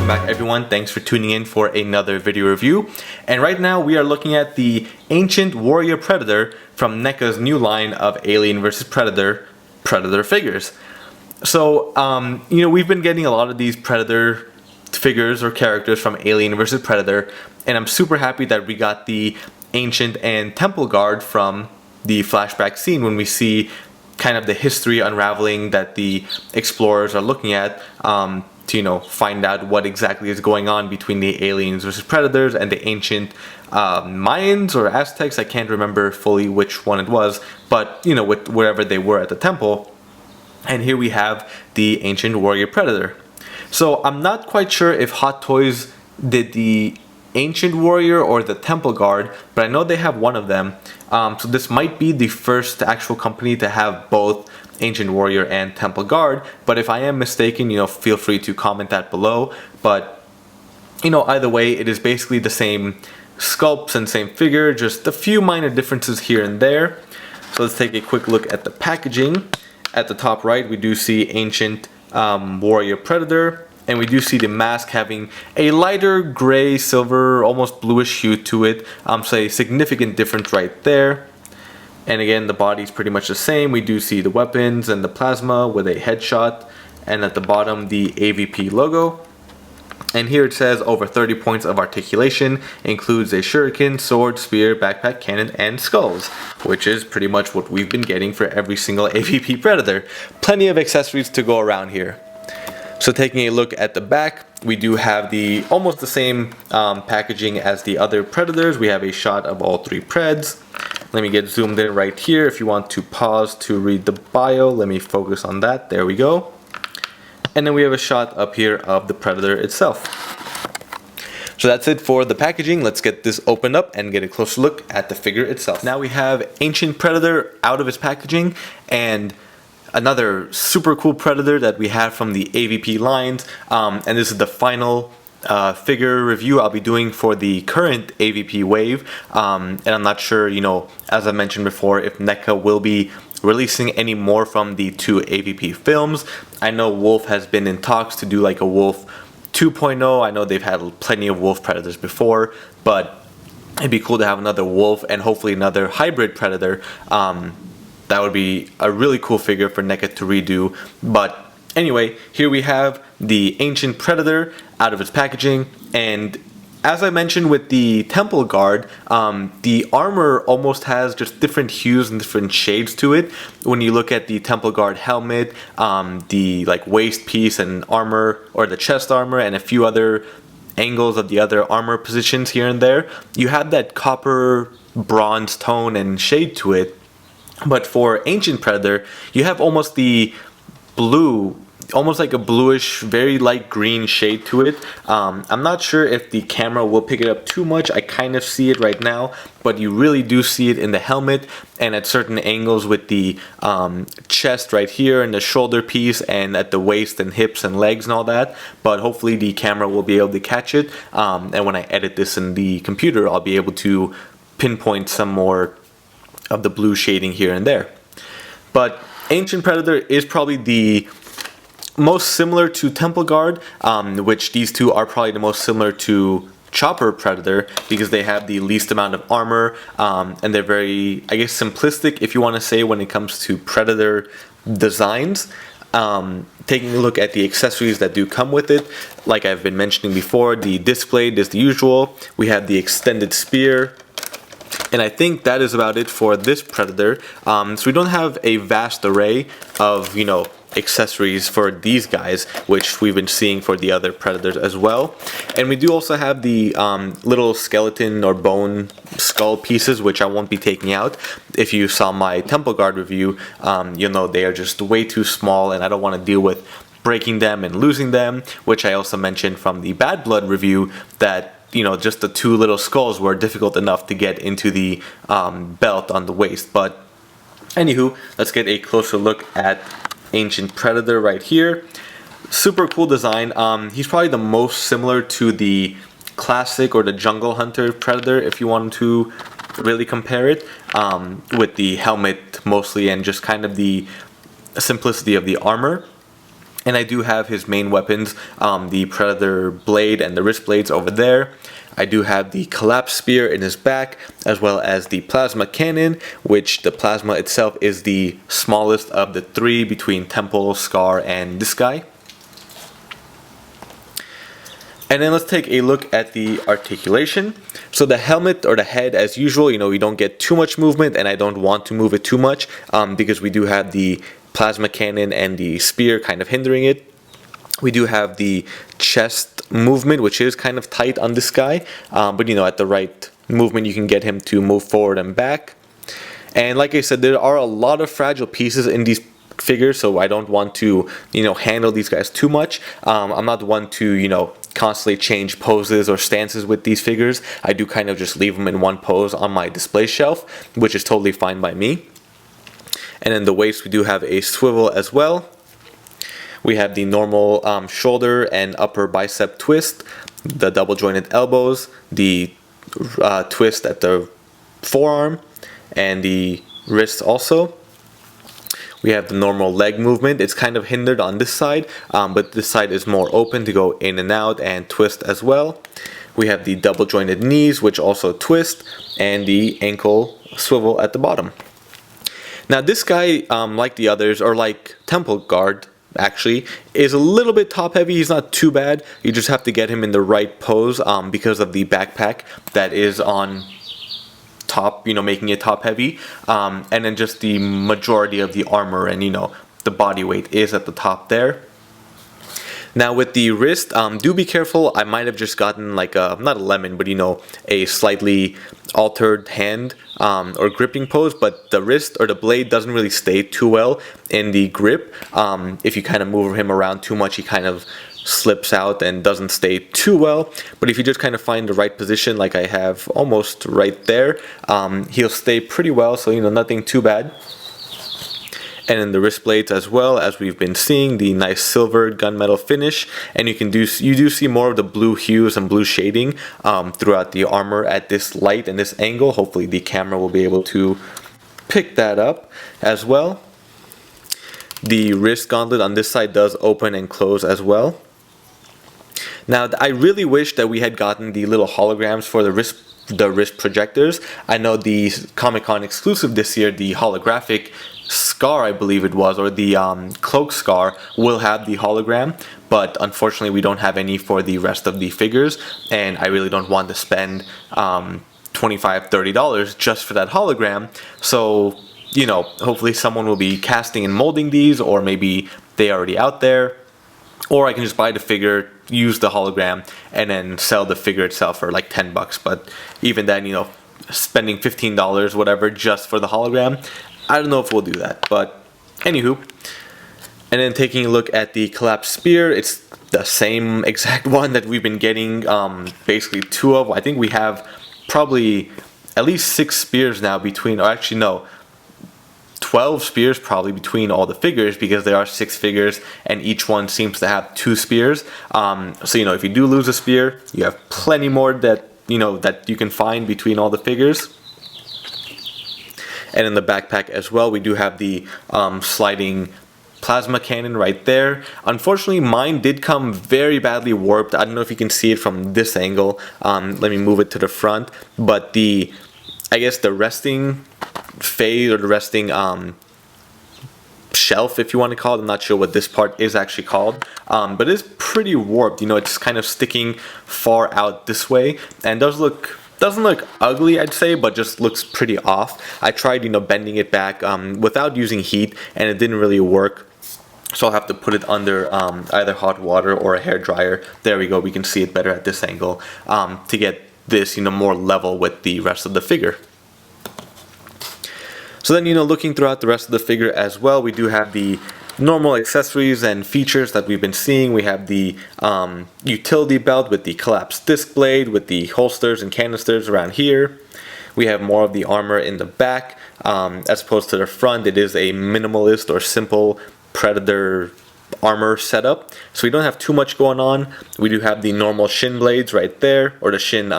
Welcome back everyone, thanks for tuning in for another video review. And right now we are looking at the Ancient Warrior Predator from NECA's new line of Alien vs Predator figures. So, we've been getting a lot of these Predator figures or characters from Alien vs Predator, and I'm super happy that we got the Ancient and Temple Guard from the flashback scene when we see kind of the history unraveling that the explorers are looking at to find out what exactly is going on between the aliens versus predators and the ancient Mayans or Aztecs. I can't remember fully which one it was, but with wherever they were at the temple. And here we have the Ancient Warrior Predator. So I'm not quite sure if Hot Toys did the Ancient Warrior or the Temple Guard, but I know they have one of them. So this might be the first actual company to have both Ancient Warrior and Temple Guard, but if I am mistaken, feel free to comment that below. But either way, it is basically the same sculpts and same figure, just a few minor differences here and there. So let's take a quick look at the packaging. At the top right, we do see Ancient Warrior Predator, and we do see the mask having a lighter gray, silver, almost bluish hue to it. So a significant difference right there. And again, the body's pretty much the same. We do see the weapons and the plasma with a headshot, and at the bottom the AVP logo. And here it says over 30 points of articulation, includes a shuriken, sword, spear, backpack, cannon, and skulls, which is pretty much what we've been getting for every single AVP Predator. Plenty of accessories to go around here. So taking a look at the back, we do have the almost the same packaging as the other Predators. We have a shot of all three Preds. Let me get zoomed in right here. If you want to pause to read the bio, let me focus on that. There we go. And then we have a shot up here of the Predator itself. So that's it for the packaging. Let's get this opened up and get a closer look at the figure itself. Now we have Ancient Predator out of its packaging, and another super cool Predator that we have from the AVP lines. And this is the final figure review I'll be doing for the current AVP wave. And I'm not sure, as I mentioned before, if NECA will be releasing any more from the two AVP films. I know Wolf has been in talks to do like a Wolf 2.0. I know they've had plenty of Wolf Predators before, but it'd be cool to have another Wolf and hopefully another hybrid Predator. That would be a really cool figure for NECA to redo. But anyway, here we have the Ancient Predator out of its packaging, and as I mentioned with the Temple Guard, the armor almost has just different hues and different shades to it. When you look at the Temple Guard helmet, the waist piece and armor, or the chest armor, and a few other angles of the other armor positions here and there, you have that copper bronze tone and shade to it. But for Ancient Predator, you have almost the blue, almost like a bluish, very light green shade to it. I'm not sure if the camera will pick it up too much. I kind of see it right now, but you really do see it in the helmet and at certain angles with the chest right here and the shoulder piece and at the waist and hips and legs and all that. But hopefully the camera will be able to catch it. And when I edit this in the computer, I'll be able to pinpoint some more of the blue shading here and there. But Ancient Predator is probably the most similar to Temple Guard, which these two are probably the most similar to Chopper Predator because they have the least amount of armor, and they're very, I guess, simplistic if you want to say when it comes to Predator designs. Taking a look at the accessories that do come with it, like I've been mentioning before, the disc blade is the usual. We have the extended spear, and I think that is about it for this Predator. So we don't have a vast array of, accessories for these guys, which we've been seeing for the other Predators as well. And we do also have the little skeleton or bone skull pieces, which I won't be taking out. If you saw my Temple Guard review, you'll know they are just way too small, and I don't want to deal with breaking them and losing them, which I also mentioned from the Bad Blood review that just the two little skulls were difficult enough to get into the belt on the waist. But anywho, let's get a closer look at Ancient Predator right here. Super cool design. He's probably the most similar to the classic or the Jungle Hunter Predator if you want to really compare it, with the helmet mostly and just kind of the simplicity of the armor. And I do have his main weapons, the Predator blade and the wrist blades over there. I do have the collapse spear in his back, as well as the plasma cannon, which the plasma itself is the smallest of the three between Temple, Scar, and this guy. And then let's take a look at the articulation. So the helmet or the head, as usual, we don't get too much movement, and I don't want to move it too much because we do have the plasma cannon and the spear kind of hindering it. We do have the chest movement, which is kind of tight on this guy, but at the right movement you can get him to move forward and back. And like I said, there are a lot of fragile pieces in these figures, so I don't want to handle these guys too much. I'm not one to constantly change poses or stances with these figures. I do kind of just leave them in one pose on my display shelf, which is totally fine by me. And in the waist we do have a swivel as well. We have the normal shoulder and upper bicep twist, the double jointed elbows, the twist at the forearm, and the wrist also. We have the normal leg movement. It's kind of hindered on this side, but this side is more open to go in and out and twist as well. We have the double jointed knees, which also twist, and the ankle swivel at the bottom. Now this guy, like the others, or like Temple Guard, actually, is a little bit top heavy. He's not too bad. You just have to get him in the right pose because of the backpack that is on top, making it top heavy, and then just the majority of the armor and the body weight is at the top there. Now with the wrist, do be careful. I might have just gotten like not a lemon, but a slightly altered hand or gripping pose, but the wrist or the blade doesn't really stay too well in the grip. If you kind of move him around too much, he kind of slips out and doesn't stay too well. But if you just kind of find the right position, like I have almost right there, he'll stay pretty well, so nothing too bad. And in the wrist blades as well, as we've been seeing, the nice silver gunmetal finish, and you do see more of the blue hues and blue shading throughout the armor at this light and this angle. Hopefully the camera will be able to pick that up as well. The wrist gauntlet on this side does open and close as well. Now I really wish that we had gotten the little holograms for the wrist projectors. I know the Comic-Con exclusive this year, the holographic Scar, I believe it was, or the cloak Scar, will have the hologram, but unfortunately we don't have any for the rest of the figures, and I really don't want to spend $25-30 just for that hologram. So hopefully someone will be casting and molding these, or maybe they're already out there, or I can just buy the figure, use the hologram, and then sell the figure itself for like $10. But even then, spending $15 whatever just for the hologram, I don't know if we'll do that. But anywho, and then taking a look at the collapsed spear, it's the same exact one that we've been getting basically two of. I think we have probably at least 6 spears now between, or actually no, 12 spears probably between all the figures, because there are 6 figures and each one seems to have 2 spears. So if you do lose a spear, you have plenty more that that you can find between all the figures. And in the backpack as well, we do have the sliding plasma cannon right there. Unfortunately, mine did come very badly warped. I don't know if you can see it from this angle. Let me move it to the front. But I guess the resting phase, or the resting shelf, if you want to call it, I'm not sure what this part is actually called, but it's pretty warped. It's kind of sticking far out this way, and doesn't look ugly, I'd say, but just looks pretty off. I tried bending it back without using heat, and it didn't really work. So I'll have to put it under either hot water or a hair dryer. There we go, we can see it better at this angle to get this more level with the rest of the figure. So then looking throughout the rest of the figure as well, we do have the normal accessories and features that we've been seeing. We have the utility belt with the collapsed disc blade, with the holsters and canisters around here. We have more of the armor in the back as opposed to the front. It is a minimalist or simple Predator armor setup, so we don't have too much going on. We do have the normal shin blades right there, or the shin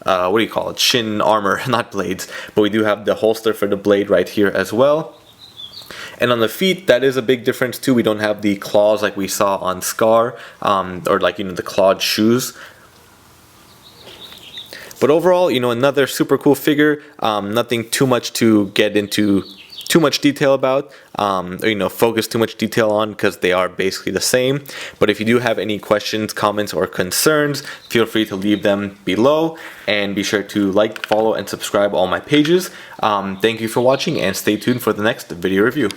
what do you call it? Shin armor, not blades. But we do have the holster for the blade right here as well. And on the feet, that is a big difference too. We don't have the claws like we saw on Scar, or like, you know, the clawed shoes. But overall, you know, another super cool figure. Nothing too much to get into too much detail about, or, you know, focus too much detail on, because they are basically the same. But if you do have any questions, comments, or concerns, feel free to leave them below, and be sure to like, follow, and subscribe all my pages. Thank you for watching, and stay tuned for the next video review.